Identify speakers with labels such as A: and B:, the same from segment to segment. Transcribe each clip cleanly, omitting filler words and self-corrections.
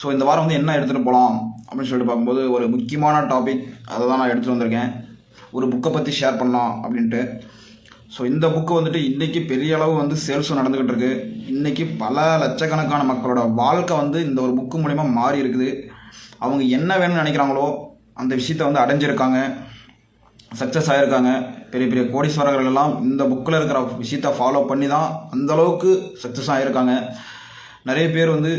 A: So இந்த வாரம் வந்து என்ன எடுத்துகிட்டு போகலாம் அப்படின்னு சொல்லிட்டு பார்க்கும்போது ஒரு முக்கியமான டாபிக் அதை தான் நான் எடுத்துகிட்டு வந்திருக்கேன். ஒரு புக்கை பற்றி ஷேர் பண்ணலாம் அப்படின்ட்டு. ஸோ இந்த புக்கு வந்துட்டு இன்றைக்கி பெரிய அளவு வந்து சேல்ஸும் நடந்துக்கிட்டு இருக்குது. இன்றைக்கி பல லட்சக்கணக்கான மக்களோட வாழ்க்கை வந்து இந்த ஒரு புக்கு மூலிமா மாறி இருக்குது. அவங்க என்ன வேணும்னு நினைக்கிறாங்களோ அந்த விஷயத்தை வந்து அடைஞ்சிருக்காங்க, சக்ஸஸ் ஆகிருக்காங்க. பெரிய பெரிய கோடீஸ்வரர்கள் எல்லாம் இந்த புக்கில் இருக்கிற விஷயத்தை ஃபாலோ பண்ணி தான் அந்தளவுக்கு சக்ஸஸ் ஆகிருக்காங்க. நிறைய பேர் வந்து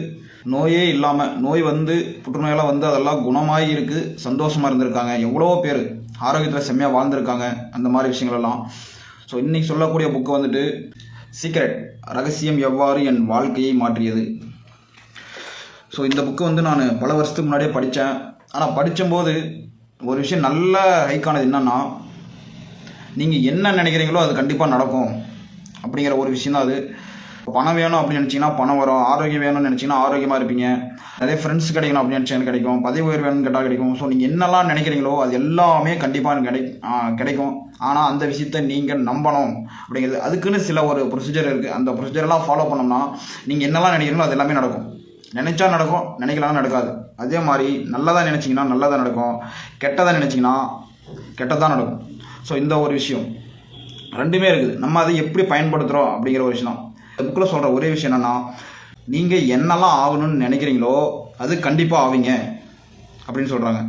A: நோயே இல்லாமல், நோய் வந்து புற்றுநோயெல்லாம் வந்து அதெல்லாம் குணமாகி இருக்குது, சந்தோஷமாக இருந்திருக்காங்க. எவ்வளோ பேர் ஆரோக்கியத்தில் செம்மையாக வாழ்ந்திருக்காங்க, அந்த மாதிரி விஷயங்களெல்லாம். ஸோ இன்றைக்கி சொல்லக்கூடிய புக்கு வந்துட்டு சீக்ரெட், ரகசியம் எவ்வாறு என் வாழ்க்கையை மாற்றியது. ஸோ இந்த புக்கு வந்து நான் பல வருஷத்துக்கு முன்னாடியே படித்தேன். ஆனால் படிக்கும்போது ஒரு விஷயம் நல்ல ஹைக்கானது என்னென்னா, நீங்கள் என்ன நினைக்கிறீங்களோ அது கண்டிப்பாக நடக்கும் அப்படிங்கிற ஒரு விஷயம் தான் அது. பணம் வேணும் அப்படின்னு நினச்சிங்கன்னா பணம் வரும், ஆரோக்கியம் வேணும்னு நினச்சிங்கன்னா ஆரோக்கியமாக இருப்பீங்க, நிறைய ஃப்ரெண்ட்ஸ் கிடைக்கணும் அப்படின்னு நினச்சா கிடைக்கும், பதவி உயர் வேணும்னு கேட்டால் கிடைக்கும். ஸோ நீங்கள் என்னெல்லாம் நினைக்கிறீங்களோ அது எல்லாமே கண்டிப்பாக கிடைக்கும். ஆனால் அந்த விஷயத்தை நீங்கள் நம்பணும் அப்படிங்கிறது. அதுக்குன்னு சில ஒரு ப்ரொசீஜர் இருக்குது. அந்த ப்ரொசீஜரெல்லாம் ஃபாலோ பண்ணோம்னா நீங்கள் என்னெல்லாம் நினைக்கிறீங்களோ அது எல்லாமே நடக்கும். நினச்சா நடக்கும், நினைக்கலாம் நடக்காது. அதே மாதிரி நல்லதாக நினச்சிங்கன்னா நல்லதாக நடக்கும், கெட்டதாக நினச்சிங்கன்னா கெட்டதாக நடக்கும். ஸோ இந்த ஒரு விஷயம் ரெண்டுமே இருக்குது. நம்ம அதை எப்படி பயன்படுத்துகிறோம் அப்படிங்கிற ஒரு விஷயம் தான். இந்த புக்கில் சொல்கிற ஒரே விஷயம் என்னென்னா, நீங்கள் என்னெல்லாம் ஆகணும்னு நினைக்கிறீங்களோ அது கண்டிப்பாக ஆவீங்க அப்படின்னு சொல்கிறாங்க.